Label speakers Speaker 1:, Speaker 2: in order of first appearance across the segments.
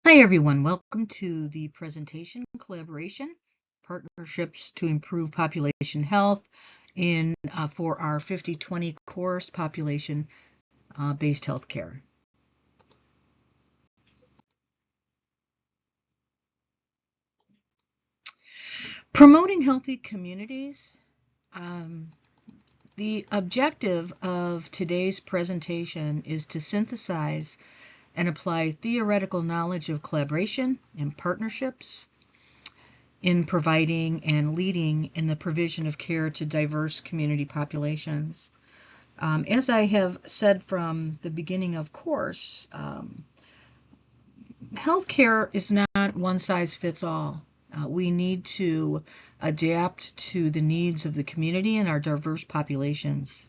Speaker 1: Hi everyone, welcome to the presentation Collaboration, Partnerships to Improve Population Health for our 50/20 course, Population-Based Healthcare. Promoting healthy communities. The objective of today's presentation is to synthesize and apply theoretical knowledge of collaboration and partnerships in providing and leading in the provision of care to diverse community populations. As I have said from the beginning of course, healthcare is not one size fits all. We need to adapt to the needs of the community and our diverse populations.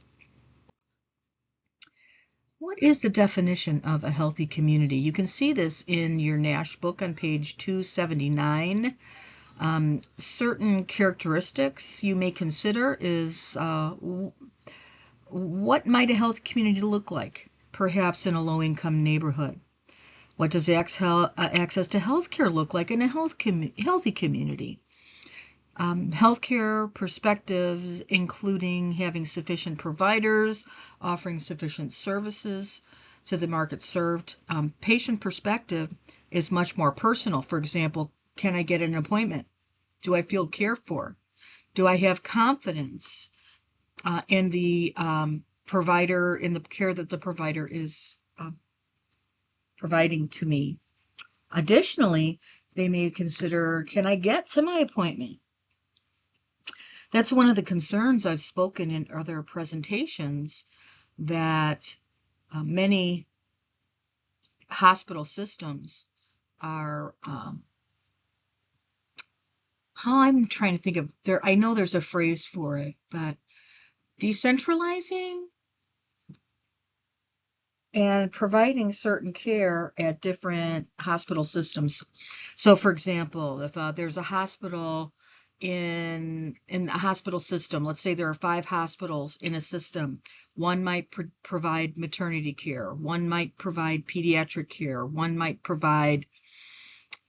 Speaker 1: What is the definition of a healthy community? You can see this in your Nash book on page 279. Certain characteristics you may consider is what might a healthy community look like, perhaps in a low-income neighborhood? What does access to healthcare look like in a healthy community? Healthcare perspectives, including having sufficient providers, offering sufficient services to the market served. Patient perspective is much more personal. For example, can I get an appointment? Do I feel cared for? Do I have confidence in the provider, in the care that the provider is providing to me? Additionally, they may consider, can I get to my appointment? That's one of the concerns I've spoken in other presentations, that many hospital systems are, I'm trying to think of, I know there's a phrase for it, but decentralizing and providing certain care at different hospital systems. So for example, if there's a hospital in a hospital system, let's say there are 5 hospitals in a system, one might provide maternity care, one might provide pediatric care, one might provide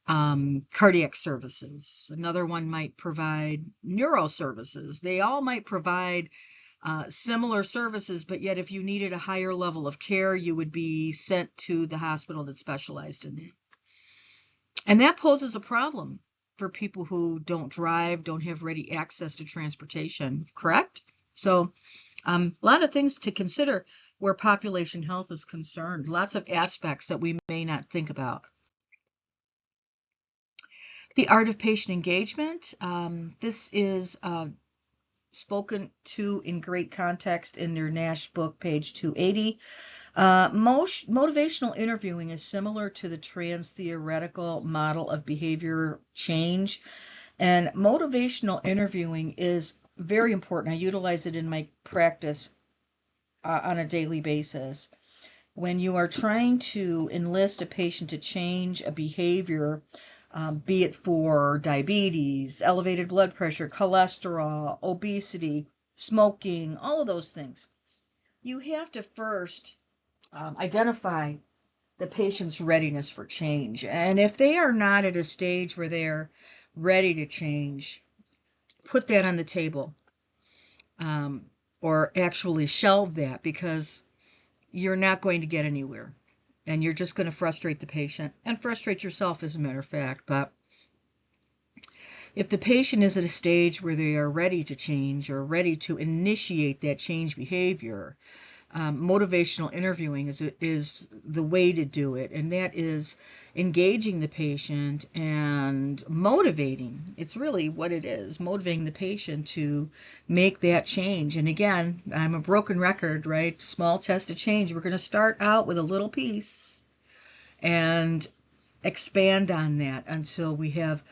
Speaker 1: cardiac services, another one might provide neuro services. They all might provide similar services, but yet if you needed a higher level of care, you would be sent to the hospital that specialized in it. And that poses a problem for people who don't drive, don't have ready access to transportation, correct? So a lot of things to consider where population health is concerned, lots of aspects that we may not think about. The art of patient engagement. This is spoken to in great context in their Nash book, page 280. Motivational interviewing is similar to the trans-theoretical model of behavior change, and motivational interviewing is very important. I utilize it in my practice on a daily basis. When you are trying to enlist a patient to change a behavior, be it for diabetes, elevated blood pressure, cholesterol, obesity, smoking, all of those things, you have to first identify the patient's readiness for change. And if they are not at a stage where they're ready to change, put that on the table, or actually shelve that, because you're not going to get anywhere. And you're just going to frustrate the patient and frustrate yourself, as a matter of fact. But if the patient is at a stage where they are ready to change or ready to initiate that change behavior, motivational interviewing is the way to do it, and that is engaging the patient and motivating. It's really what it is, motivating the patient to make that change. And again, I'm a broken record, right? Small test of change. We're going to start out with a little piece and expand on that until we have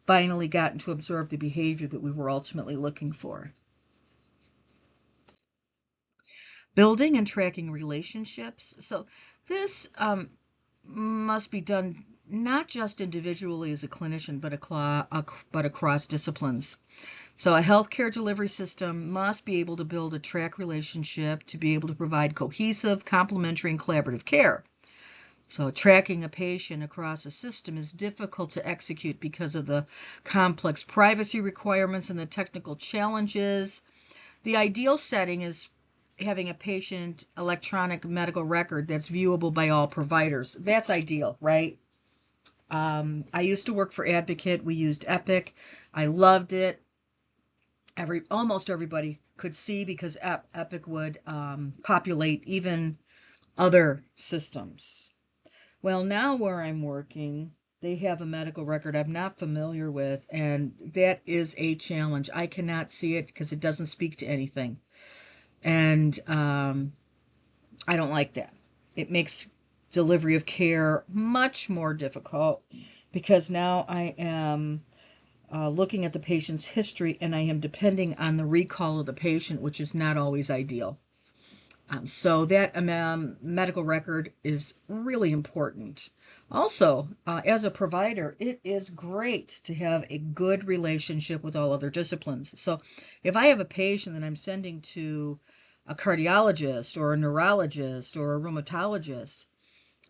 Speaker 1: finally gotten to observe the behavior that we were ultimately looking for. Building and tracking relationships. So this must be done not just individually as a clinician, but across disciplines. So a healthcare delivery system must be able to build a track relationship to be able to provide cohesive, complementary, and collaborative care. So tracking a patient across a system is difficult to execute because of the complex privacy requirements and the technical challenges. The ideal setting is having a patient electronic medical record that's viewable by all providers. That's ideal, right? I used to work for Advocate. We used Epic. I loved it. Almost everybody could see because Epic would populate even other systems. Well, now where I'm working, they have a medical record I'm not familiar with, and that is a challenge. I cannot see it because it doesn't speak to anything. And I don't like that. It makes delivery of care much more difficult because now I am looking at the patient's history and I am depending on the recall of the patient, which is not always ideal. So that medical record is really important. Also, as a provider, it is great to have a good relationship with all other disciplines. So if I have a patient that I'm sending to a cardiologist or a neurologist or a rheumatologist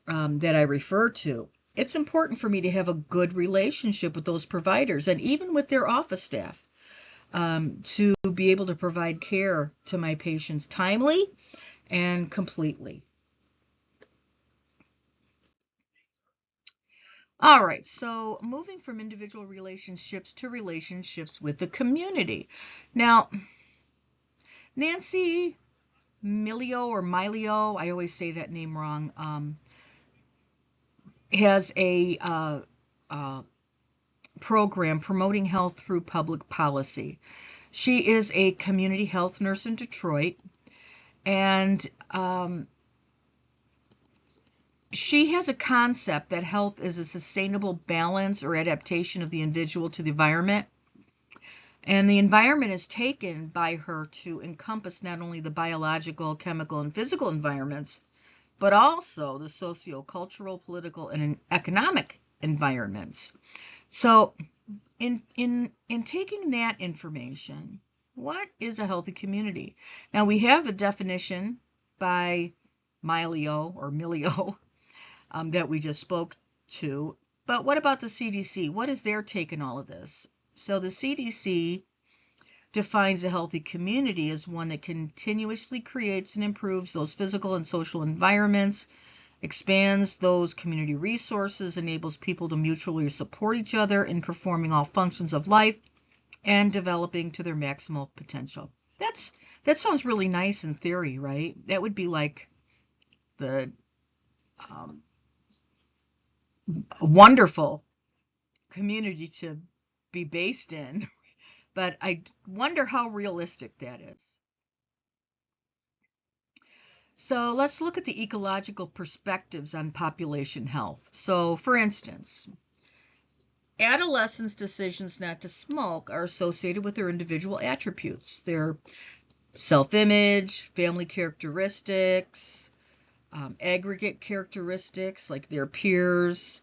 Speaker 1: that I refer to, it's important for me to have a good relationship with those providers and even with their office staff to be able to provide care to my patients timely and completely. All right, so moving from individual relationships to relationships with the community. Now, Nancy Milio or Milio, I always say that name wrong, has a program promoting health through public policy. She is a community health nurse in Detroit, and she has a concept that health is a sustainable balance or adaptation of the individual to the environment. And the environment is taken by her to encompass not only the biological, chemical, and physical environments, but also the socio-cultural, political, and economic environments. So in taking that information, what is a healthy community? Now we have a definition by Milio that we just spoke to, but what about the CDC? What is their take on all of this? So the CDC defines a healthy community as one that continuously creates and improves those physical and social environments, expands those community resources, enables people to mutually support each other in performing all functions of life, and developing to their maximal potential. That sounds really nice in theory, right? That would be like the wonderful community to be based in, but I wonder how realistic that is. So let's look at the ecological perspectives on population health. So for instance, adolescents' decisions not to smoke are associated with their individual attributes, their self-image, family characteristics, aggregate characteristics like their peers,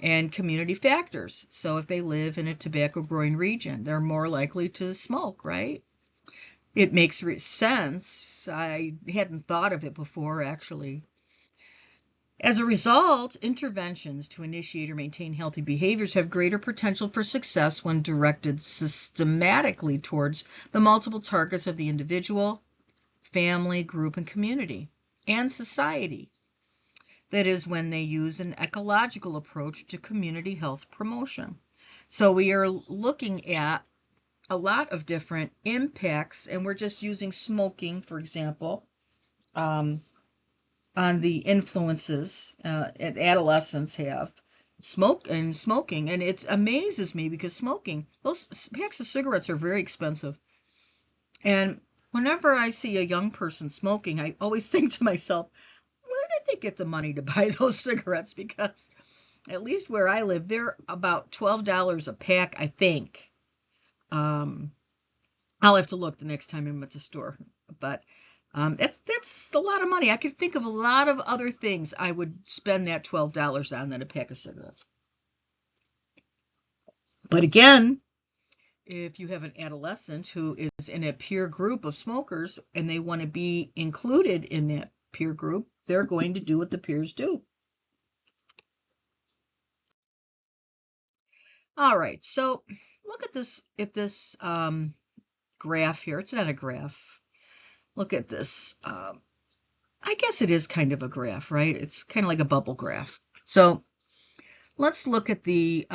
Speaker 1: and community factors. So if they live in a tobacco growing region, they're more likely to smoke, right? It makes sense. I hadn't thought of it before, actually. As a result, interventions to initiate or maintain healthy behaviors have greater potential for success when directed systematically towards the multiple targets of the individual, family, group, and community, and society. That is, when they use an ecological approach to community health promotion. So we are looking at a lot of different impacts, and we're just using smoking, for example, on the influences that adolescents have. Smoking, and it amazes me because smoking, those packs of cigarettes are very expensive. And whenever I see a young person smoking, I always think to myself, where did they get the money to buy those cigarettes? Because at least where I live, they're about $12 a pack, I think. I'll have to look the next time I'm at the store, but that's a lot of money. I could think of a lot of other things I would spend that $12 on than a pack of cigarettes. But again, if you have an adolescent who is in a peer group of smokers and they want to be included in that peer group, they're going to do what the peers do. All right, so look at this graph here. It's not a graph. Look at this. I guess it is kind of a graph, right? It's kind of like a bubble graph. So let's look at the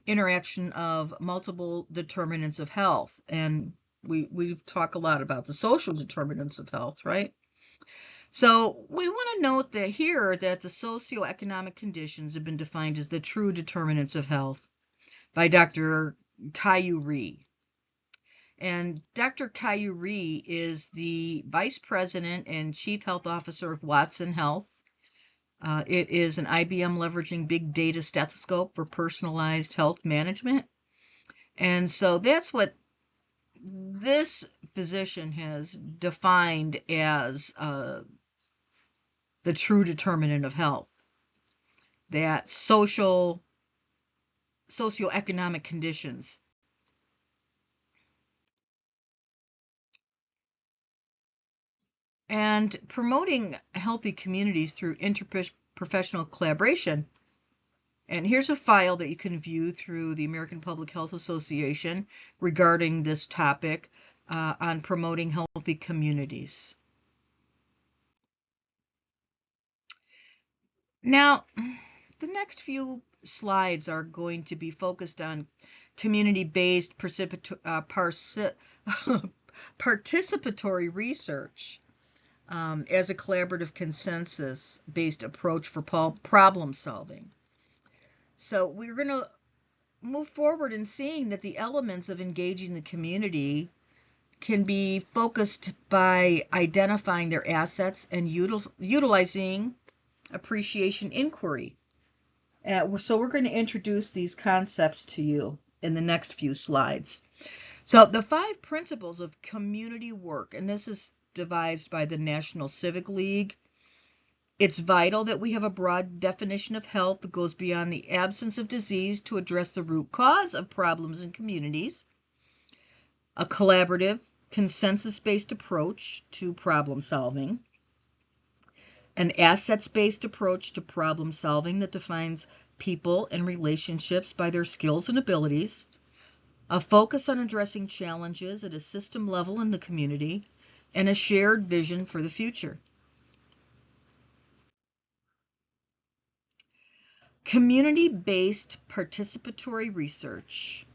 Speaker 1: interaction of multiple determinants of health. And we've talked a lot about the social determinants of health, right? So we want to note that here that the socioeconomic conditions have been defined as the true determinants of health by Dr. Caillou Rhee. And Dr. Caillou Rhee is the Vice President and Chief Health Officer of Watson Health. It is an IBM leveraging big data stethoscope for personalized health management. And so that's what this physician has defined as the true determinant of health, that socioeconomic conditions. And promoting healthy communities through interprofessional collaboration. And here's a file that you can view through the American Public Health Association regarding this topic on promoting healthy communities. Now, the next few slides are going to be focused on community-based participatory research as a collaborative consensus-based approach for problem solving. So we're going to move forward in seeing that the elements of engaging the community can be focused by identifying their assets and utilizing appreciation inquiry. So we're going to introduce these concepts to you in the next few slides. So the 5 principles of community work, and this is devised by the National Civic League. It's vital that we have a broad definition of health that goes beyond the absence of disease to address the root cause of problems in communities. A collaborative, consensus-based approach to problem solving. An assets-based approach to problem solving that defines people and relationships by their skills and abilities. A focus on addressing challenges at a system level in the community, and a shared vision for the future. Community-based participatory research,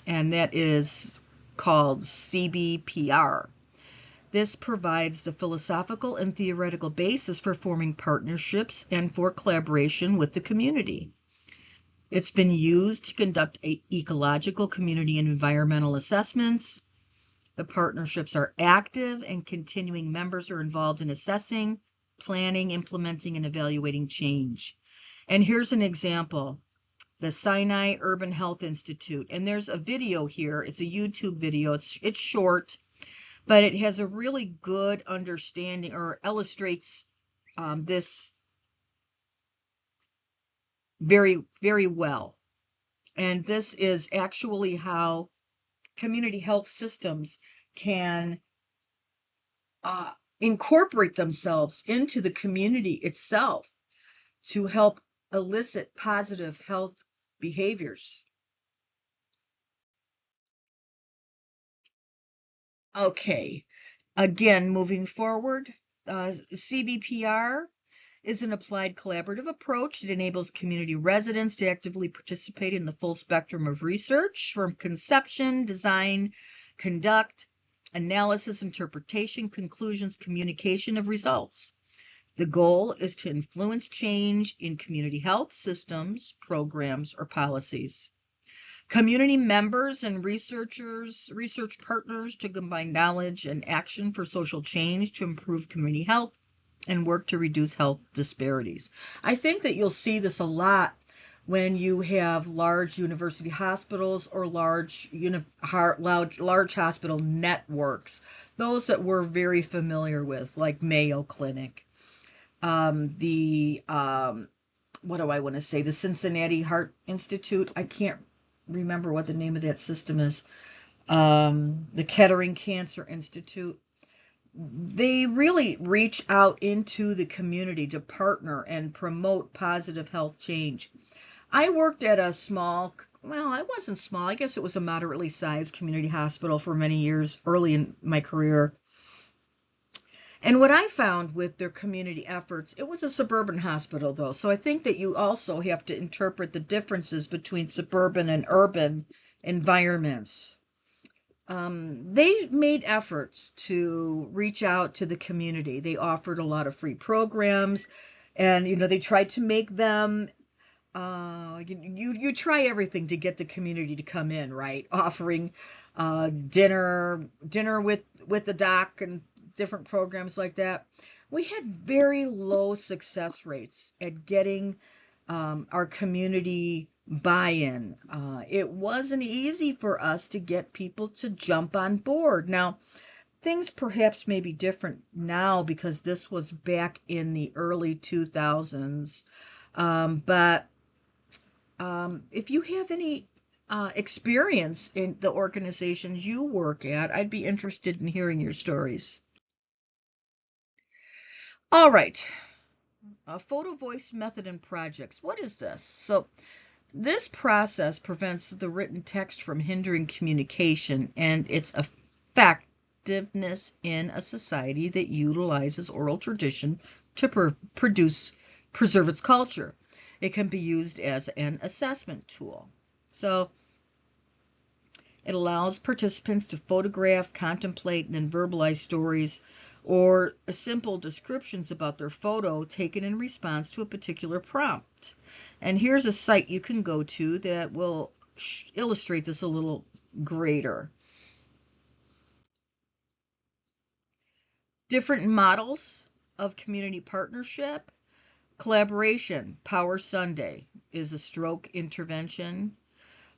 Speaker 1: and that is called CBPR. This provides the philosophical and theoretical basis for forming partnerships and for collaboration with the community. It's been used to conduct ecological, community, and environmental assessments. The partnerships are active, and continuing members are involved in assessing, planning, implementing, and evaluating change. And here's an example, the Sinai Urban Health Institute. And there's a video here. It's a YouTube video. It's short, but it has a really good understanding, or illustrates this very, very well. And this is actually how community health systems can incorporate themselves into the community itself to help elicit positive health behaviors. Okay, again, moving forward, CBPR is an applied collaborative approach that enables community residents to actively participate in the full spectrum of research, from conception, design, conduct, analysis, interpretation, conclusions, communication of results. The goal is to influence change in community health systems, programs, or policies. Community members and research partners to combine knowledge and action for social change to improve community health and work to reduce health disparities. I think that you'll see this a lot when you have large university hospitals or large hospital networks, those that we're very familiar with, like Mayo Clinic, the Cincinnati Heart Institute. I can't remember what the name of that system is. The Kettering Cancer Institute. They really reach out into the community to partner and promote positive health change. I worked at a small well, it wasn't small. I guess it was a moderately sized community hospital for many years early in my career. And what I found with their community efforts, it was a suburban hospital though. So I think that you also have to interpret the differences between suburban and urban environments. They made efforts to reach out to the community. They offered a lot of free programs, and they tried to make them. You try everything to get the community to come in, right? Offering dinner with the doc and different programs like that. We had very low success rates at getting our community buy-in. It wasn't easy for us to get people to jump on board. Now, things perhaps may be different now because this was back in the early 2000s. But if you have any experience in the organizations you work at, I'd be interested in hearing your stories. All right. Photo voice method in projects. What is this? So this process prevents the written text from hindering communication and its effectiveness in a society that utilizes oral tradition to preserve its culture. It can be used as an assessment tool. So it allows participants to photograph, contemplate, and then verbalize stories or simple descriptions about their photo taken in response to a particular prompt. And here's a site you can go to that will illustrate this a little greater. Different models of community partnership. Collaboration, Power Sunday is a stroke intervention.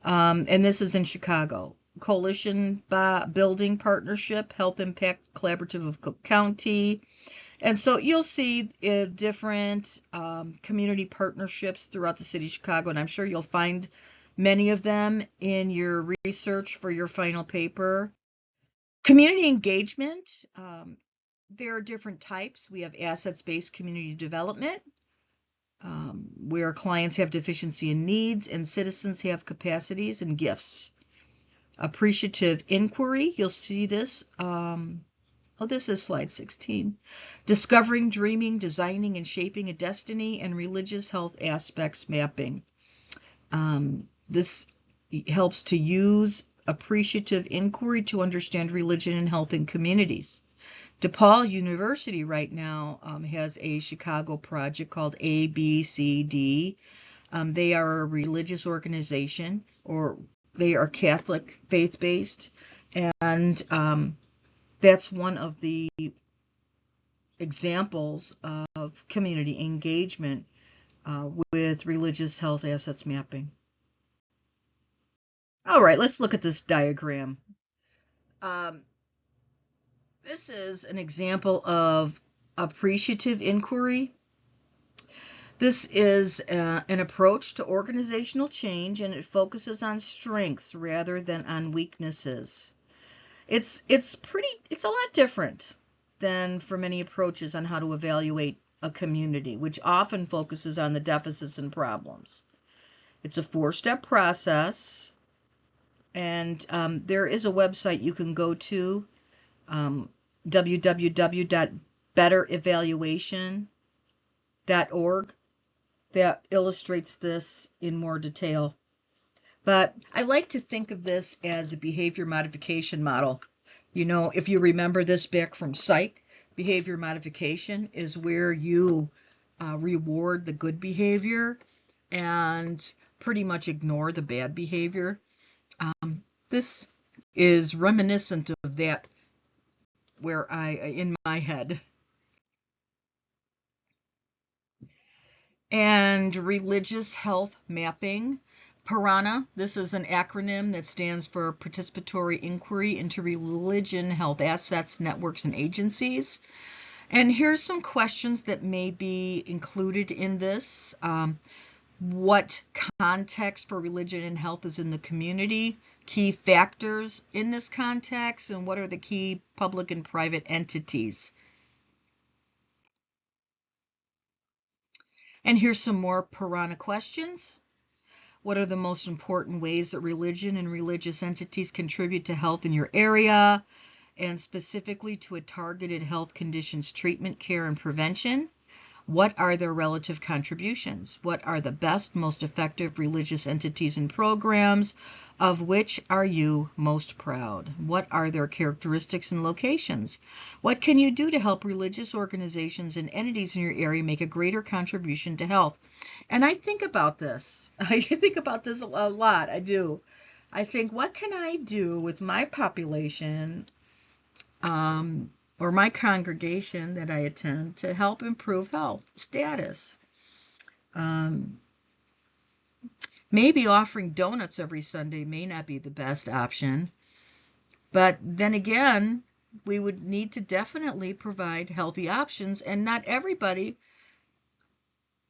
Speaker 1: And this is in Chicago. Coalition Building Partnership, Health Impact Collaborative of Cook County. And so you'll see different community partnerships throughout the city of Chicago, and I'm sure you'll find many of them in your research for your final paper. Community engagement, there are different types. We have assets-based community development, where clients have deficiency in needs and citizens have capacities and gifts. Appreciative inquiry, you'll see this. This is slide 16. Discovering, dreaming, designing, and shaping a destiny and religious health aspects mapping. This helps to use appreciative inquiry to understand religion and health in communities. DePaul University right now has a Chicago project called ABCD. They are a religious organization, or they are Catholic faith-based, and that's one of the examples of community engagement with religious health assets mapping. All right, let's look at this diagram. This is an example of appreciative inquiry. This is an approach to organizational change, and it focuses on strengths rather than on weaknesses. It's a lot different than for many approaches on how to evaluate a community, which often focuses on the deficits and problems. It's a 4-step process, and there is a website you can go to, www.betterevaluation.org, that illustrates this in more detail. But I like to think of this as a behavior modification model. If you remember this back from psych, behavior modification is where you reward the good behavior and pretty much ignore the bad behavior. This is reminiscent of that in my head. And religious health mapping. PARANA, this is an acronym that stands for Participatory Inquiry into Religion, Health Assets, Networks, and Agencies. And here's some questions that may be included in this. What context for religion and health is in the community? Key factors in this context, and what are the key public and private entities? And here's some more PARANA questions. What are the most important ways that religion and religious entities contribute to health in your area, and specifically to a targeted health conditions treatment, care, and prevention? What are their relative contributions? What are the best, most effective religious entities and programs? Of which are you most proud? What are their characteristics and locations? What can you do to help religious organizations and entities in your area make a greater contribution to health? And I think about this. I think about this a lot. I do. I think, what can I do with my population, or my congregation that I attend, to help improve health status? Maybe offering donuts every Sunday may not be the best option, but then again, we would need to definitely provide healthy options, and not everybody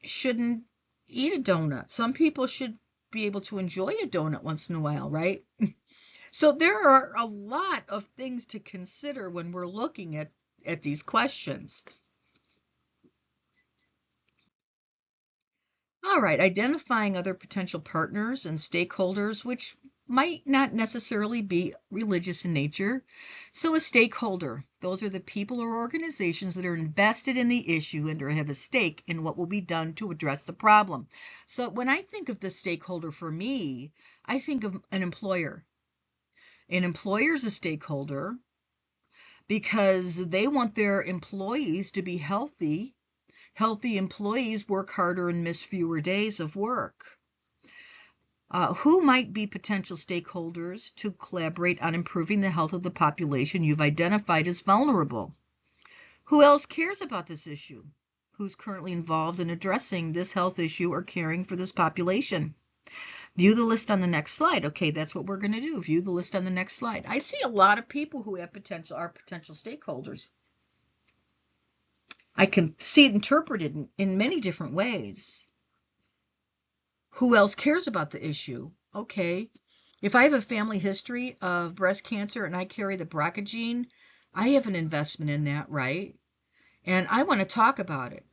Speaker 1: shouldn't eat a donut. Some people should be able to enjoy a donut once in a while, right? So there are a lot of things to consider when we're looking at these questions. All right, identifying other potential partners and stakeholders, which might not necessarily be religious in nature. So a stakeholder, those are the people or organizations that are invested in the issue and or have a stake in what will be done to address the problem. So when I think of the stakeholder, for me, I think of an employer. An employer is a stakeholder because they want their employees to be healthy. Healthy employees work harder and miss fewer days of work. Who might be potential stakeholders to collaborate on improving the health of the population you've identified as vulnerable? Who else cares about this issue? Who's currently involved in addressing this health issue or caring for this population? View the list on the next slide. Okay, that's what we're going to do. View the list on the next slide. I see a lot of people who have potential stakeholders. I can see it interpreted in many different ways. Who else cares about the issue? Okay, if I have a family history of breast cancer and I carry the BRCA gene, I have an investment in that, right? And I want to talk about it.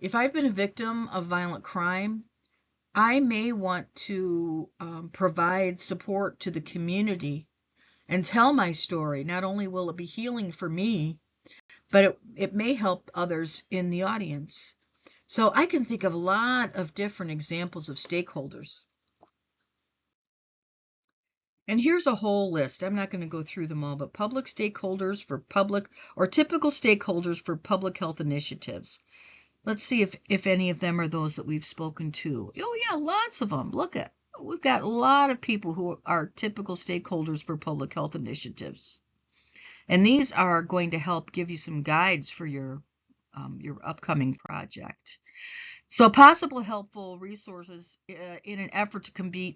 Speaker 1: If I've been a victim of violent crime, I may want to provide support to the community and tell my story. Not only will it be healing for me, but it may help others in the audience. So I can think of a lot of different examples of stakeholders. And here's a whole list. I'm not going to go through them all, but public stakeholders for public, or typical stakeholders for public health initiatives. Let's see if any of them are those that we've spoken to. Oh yeah, lots of them. Look at, we've got a lot of people who are typical stakeholders for public health initiatives. And these are going to help give you some guides for your upcoming project. So possible helpful resources in an effort to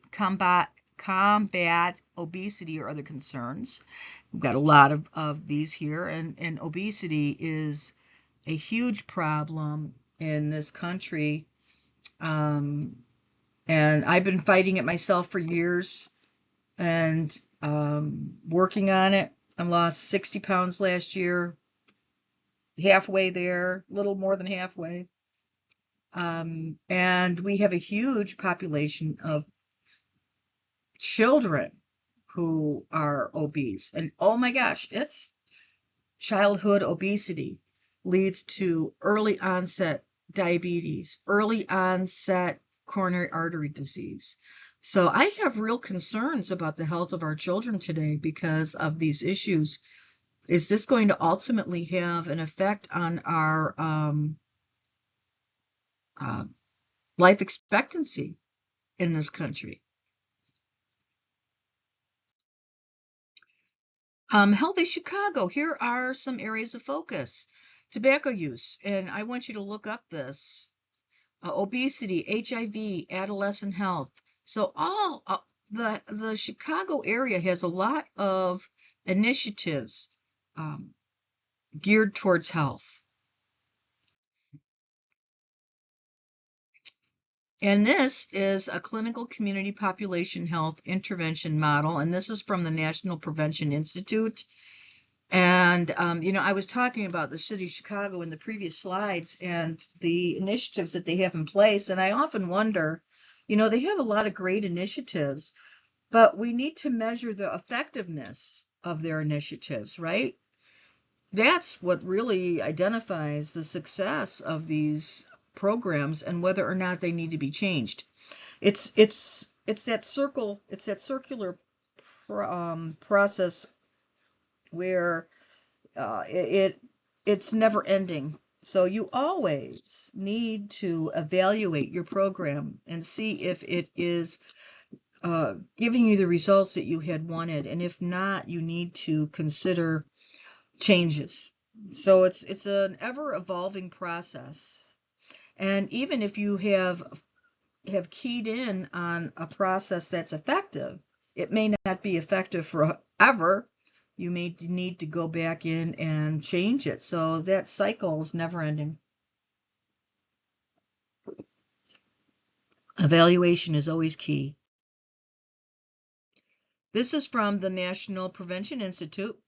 Speaker 1: combat obesity or other concerns. We've got a lot of these here, and obesity is a huge problem in this country. And I've been fighting it myself for years and working on it. I lost 60 pounds last year, halfway there, a little more than halfway. And we have a huge population of children who are obese. And oh my gosh, it's childhood obesity leads to early onset diabetes, early onset coronary artery disease. So I have real concerns about the health of our children today because of these issues. Is this going to ultimately have an effect on our life expectancy in this country? Healthy Chicago, here are some areas of focus. Tobacco use, and I want you to look up this. Obesity, HIV, adolescent health. So all the Chicago area has a lot of initiatives geared towards health. And this is a clinical community population health intervention model, and this is from the National Prevention Institute. And, I was talking about the city of Chicago in the previous slides and the initiatives that they have in place. And I often wonder, You know, they have a lot of great initiatives, but we need to measure the effectiveness of their initiatives, right? That's what really identifies the success of these programs and whether or not they need to be changed. It's that circular process where it's never ending. So you always need to evaluate your program and see if it is giving you the results that you had wanted, and if not, you need to consider changes. So it's an ever evolving process. And even if you have keyed in on a process that's effective, it may not be effective forever. You may need to go back in and change it. So that cycle is never ending. Evaluation is always key. This is from the National Prevention Institute.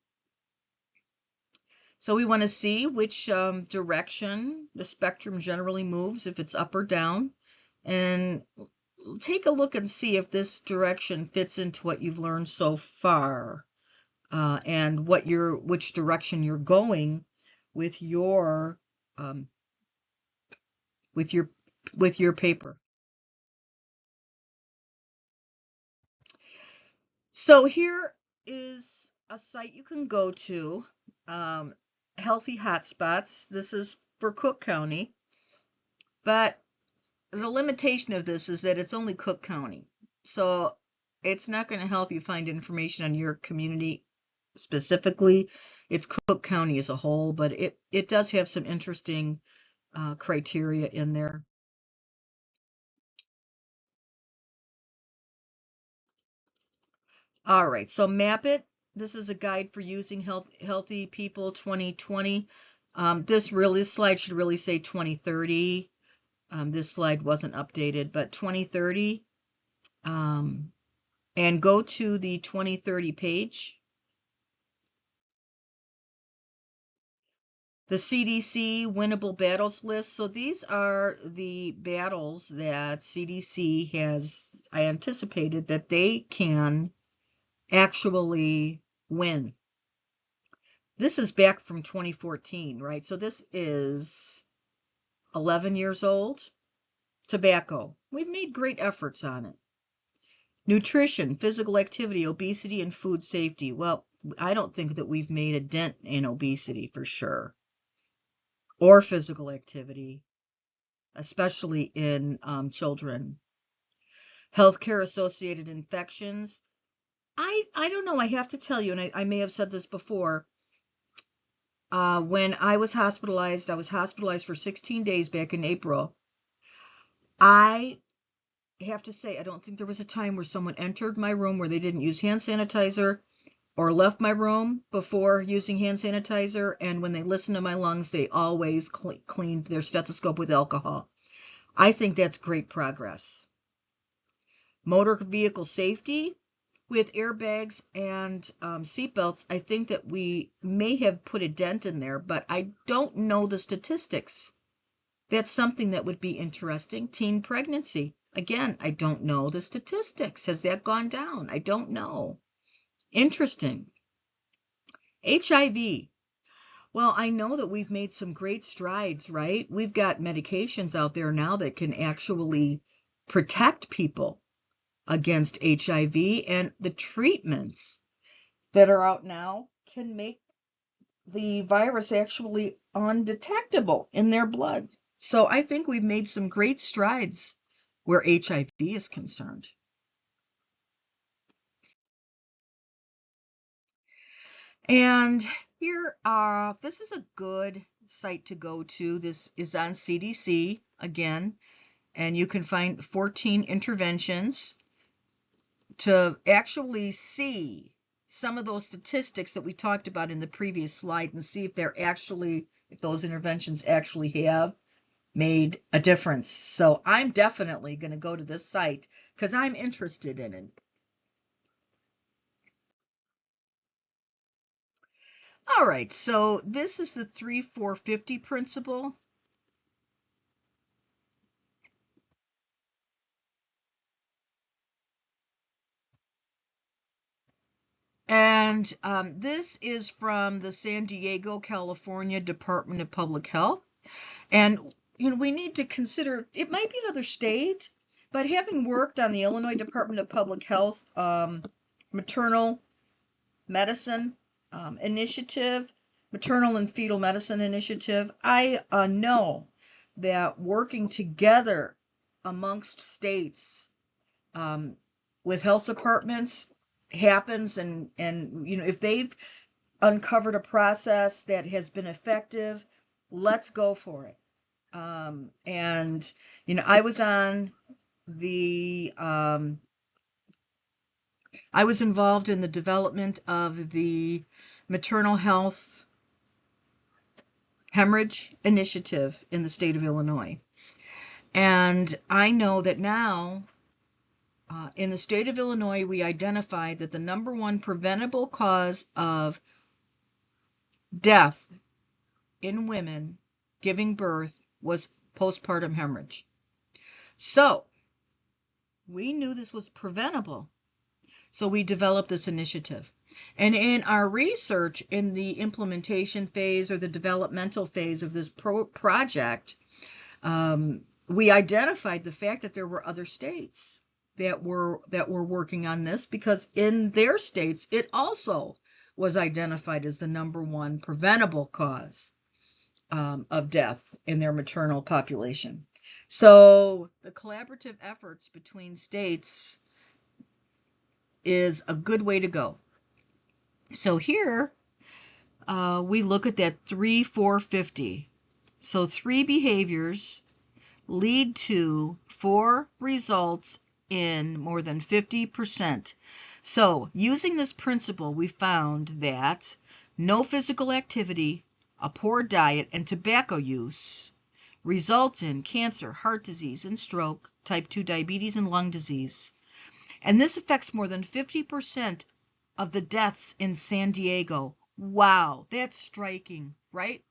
Speaker 1: So we want to see which direction the spectrum generally moves, if it's up or down, and take a look and see if this direction fits into what you've learned so far, and which direction you're going with your um, with your paper. So here is a site you can go to, um, Healthy Hotspots. This is for Cook County, but the limitation of this is that it's only Cook County. So it's not going to help you find information on your community specifically. It's Cook County as a whole, but it does have some interesting criteria in there. All right, so map it. This is a guide for using healthy people 2020. This slide should really say 2030. This slide wasn't updated, but 2030. And go to the 2030 page. The CDC winnable battles list. So these are the battles that CDC has anticipated that they can actually win. This is back from 2014, right? So this is 11 years old. Tobacco. We've made great efforts on it. Nutrition, physical activity, obesity, and food safety. Well, I don't think that we've made a dent in obesity for sure, or physical activity, especially in children. Healthcare associated infections. I don't know. I have to tell you, and I may have said this before. When I was hospitalized for 16 days back in April. I have to say, I don't think there was a time where someone entered my room where they didn't use hand sanitizer, or left my room before using hand sanitizer, and when they listened to my lungs, they always cleaned their stethoscope with alcohol. I think that's great progress. Motor vehicle safety with airbags and seatbelts. I think that we may have put a dent in there, but I don't know the statistics. That's something that would be interesting. Teen pregnancy. Again, I don't know the statistics. Has that gone down? I don't know. Interesting. HIV. Well, I know that we've made some great strides, right? We've got medications out there now that can actually protect people against HIV, and the treatments that are out now can make the virus actually undetectable in their blood. So I think we've made some great strides where HIV is concerned. And this is a good site to go to. This is on CDC again, and you can find 14 interventions to actually see some of those statistics that we talked about in the previous slide and see if those interventions actually have made a difference. So I'm definitely going to go to this site because I'm interested in it. All right, so this is the 3-4-50 principle. And this is from the San Diego, California Department of Public Health. And, we need to consider, it might be another state, but having worked on the Illinois Department of Public Health maternal medicine initiative, maternal and fetal medicine initiative, I know that working together amongst states with health departments happens, and if they've uncovered a process that has been effective, let's go for it. And I was involved in the development of the maternal health hemorrhage initiative in the state of Illinois. And I know that now in the state of Illinois, we identified that the number one preventable cause of death in women giving birth was postpartum hemorrhage. So we knew this was preventable. So we developed this initiative. And in our research in the implementation phase or the developmental phase of this project, we identified the fact that there were other states that were working on this, because in their states it also was identified as the number one preventable cause of death in their maternal population. So the collaborative efforts between states is a good way to go. So here we look at that 3-4-50. So 3 behaviors lead to 4 results in more than 50%. So using this principle, we found that no physical activity, a poor diet, and tobacco use result in cancer, heart disease, and stroke, type 2 diabetes, and lung disease. And this affects more than 50% of the deaths in San Diego. Wow, that's striking, right?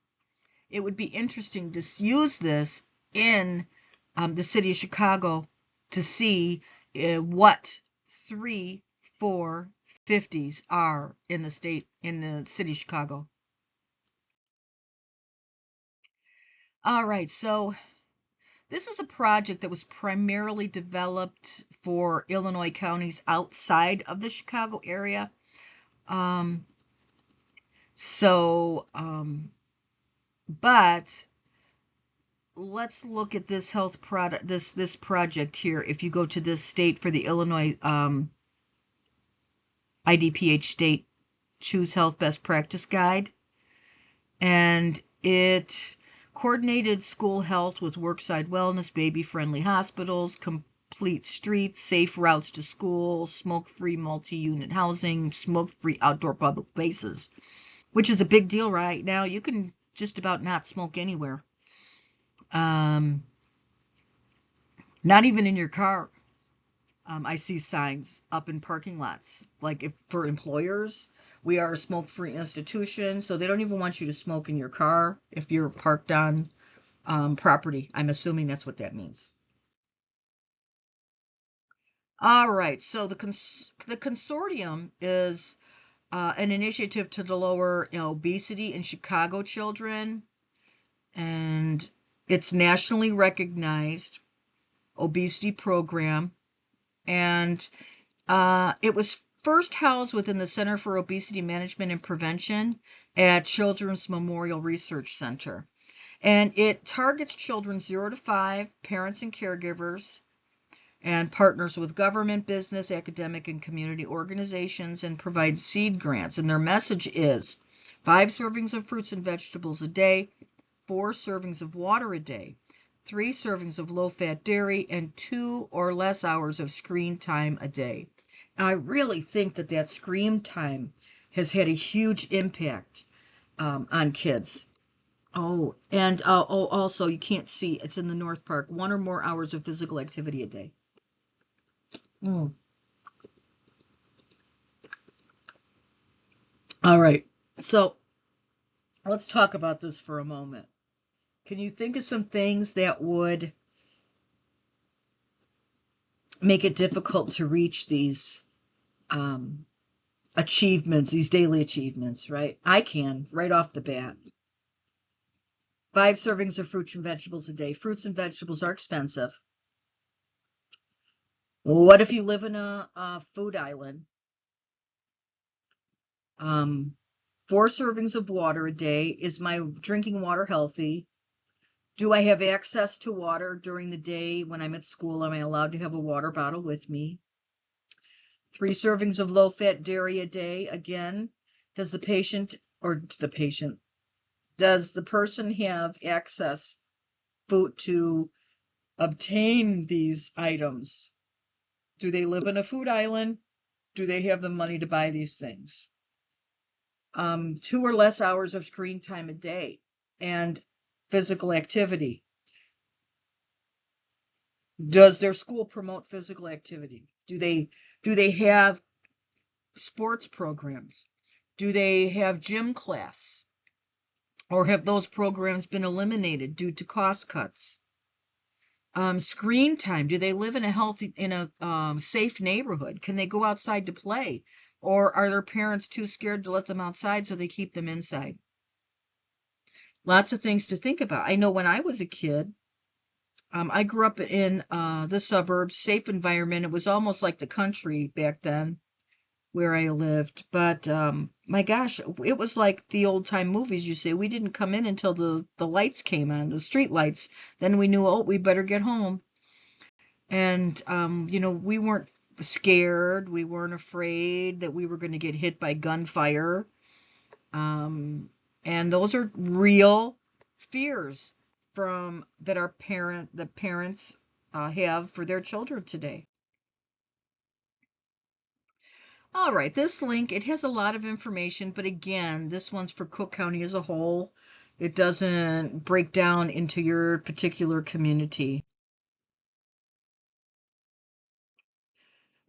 Speaker 1: It would be interesting to use this in the city of Chicago to see what 3, 4, 50s are in the city of Chicago. All right, so this is a project that was primarily developed for Illinois counties outside of the Chicago area. But let's look at this health product, this project here. If you go to this state for the Illinois IDPH state Choose Health Best Practice Guide, and it coordinated school health with workside wellness, baby-friendly hospitals, complete streets, safe routes to school, smoke-free multi-unit housing, smoke-free outdoor public places, which is a big deal right now. You can just about not smoke anywhere. Not even in your car. I see signs up in parking lots, like for employers. We are a smoke-free institution, so they don't even want you to smoke in your car if you're parked on property. I'm assuming that's what that means. All right, so the consortium is an initiative to lower obesity in Chicago children, and it's nationally recognized obesity program, and it was first housed within the Center for Obesity Management and Prevention at Children's Memorial Research Center. And it targets children 0 to 5, parents and caregivers, and partners with government, business, academic, and community organizations, and provides seed grants. And their message is 5 servings of fruits and vegetables a day, 4 servings of water a day, 3 servings of low-fat dairy, and 2 or less hours of screen time a day. I really think that screen time has had a huge impact on kids. Oh, and also, you can't see, it's in the North Park, 1 or more hours of physical activity a day. All right, so let's talk about this for a moment. Can you think of some things that would make it difficult to reach these achievements, these daily achievements, right? I can right off the bat. 5 servings of fruits and vegetables a day. Fruits and vegetables are expensive. What if you live in a food island? 4 servings of water a day. Is my drinking water healthy? Do I have access to water during the day when I'm at school? Am I allowed to have a water bottle with me? 3 servings of low-fat dairy a day. Again, does the person have access to obtain these items? Do they live in a food island? Do they have the money to buy these things? 2 or less hours of screen time a day and physical activity. Does their school promote physical activity? Do they have sports programs? Do they have gym class? Or have those programs been eliminated due to cost cuts? Screen time. Do they live in a safe neighborhood? Can they go outside to play? Or are their parents too scared to let them outside, so they keep them inside? Lots of things to think about. I know when I was a kid, I grew up in the suburbs, safe environment. It was almost like the country back then where I lived. But my gosh, it was like the old time movies, you say. We didn't come in until the lights came on, the street lights. Then we knew, oh, we better get home. And, we weren't scared. We weren't afraid that we were going to get hit by gunfire. And those are real fears that the parents have for their children today. All right, this link, it has a lot of information, but again, this one's for Cook County as a whole. It doesn't break down into your particular community.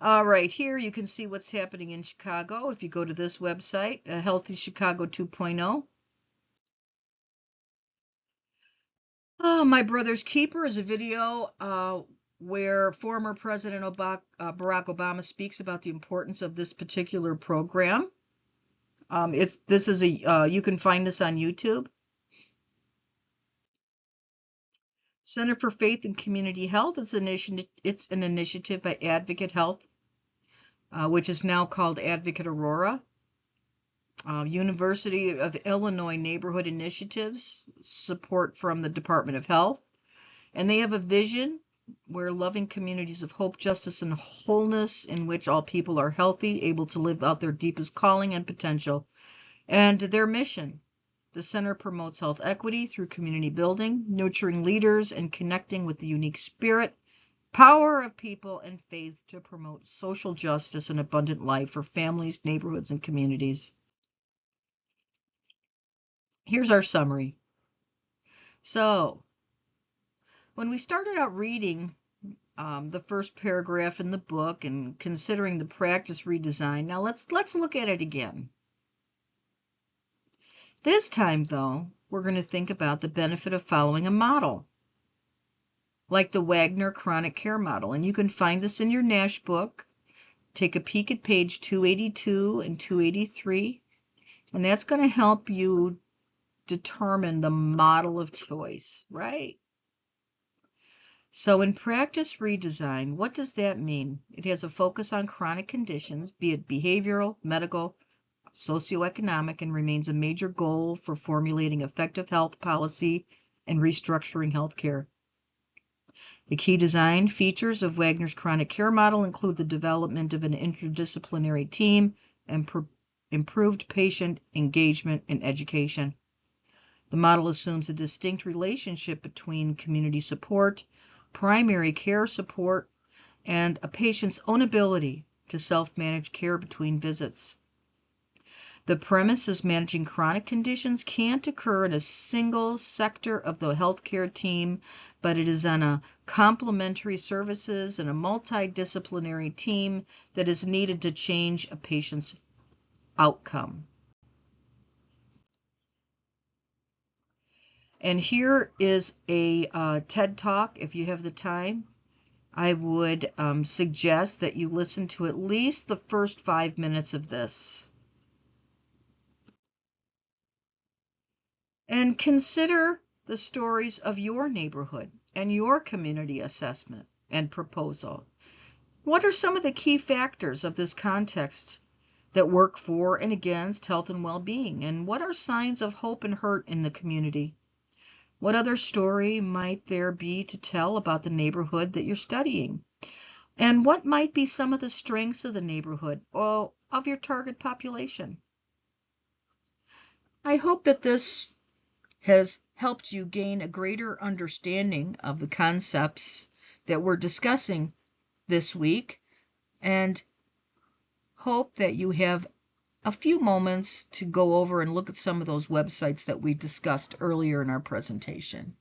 Speaker 1: All right, here you can see what's happening in Chicago. If you go to this website, Healthy Chicago 2.0. My Brother's Keeper is a video where former President Barack Obama speaks about the importance of this particular program. You can find this on YouTube. Center for Faith and Community Health is it's an initiative by Advocate Health, which is now called Advocate Aurora. University of Illinois Neighborhood Initiatives, support from the Department of Health. And they have a vision where loving communities of hope, justice, and wholeness in which all people are healthy, able to live out their deepest calling and potential. And their mission, the center promotes health equity through community building, nurturing leaders, and connecting with the unique spirit, power of people, and faith to promote social justice and abundant life for families, neighborhoods, and communities. Here's our summary. So, when we started out reading the first paragraph in the book and considering the practice redesign, now let's look at it again. This time, though, we're going to think about the benefit of following a model, like the Wagner Chronic Care Model. And you can find this in your NASH book. Take a peek at page 282 and 283, and that's going to help you determine the model of choice, right? So in practice redesign, what does that mean? It has a focus on chronic conditions, be it behavioral, medical, socioeconomic, and remains a major goal for formulating effective health policy and restructuring healthcare. The key design features of Wagner's chronic care model include the development of an interdisciplinary team and improved patient engagement and education. The model assumes a distinct relationship between community support, primary care support, and a patient's own ability to self-manage care between visits. The premise is managing chronic conditions can't occur in a single sector of the healthcare team, but it is on a complementary services and a multidisciplinary team that is needed to change a patient's outcome. And here is a TED Talk, if you have the time. I would suggest that you listen to at least the first 5 minutes of this. And consider the stories of your neighborhood and your community assessment and proposal. What are some of the key factors of this context that work for and against health and well-being? And what are signs of hope and hurt in the community? What other story might there be to tell about the neighborhood that you're studying? And what might be some of the strengths of the neighborhood or of your target population? I hope that this has helped you gain a greater understanding of the concepts that we're discussing this week, and hope that you have a few moments to go over and look at some of those websites that we discussed earlier in our presentation.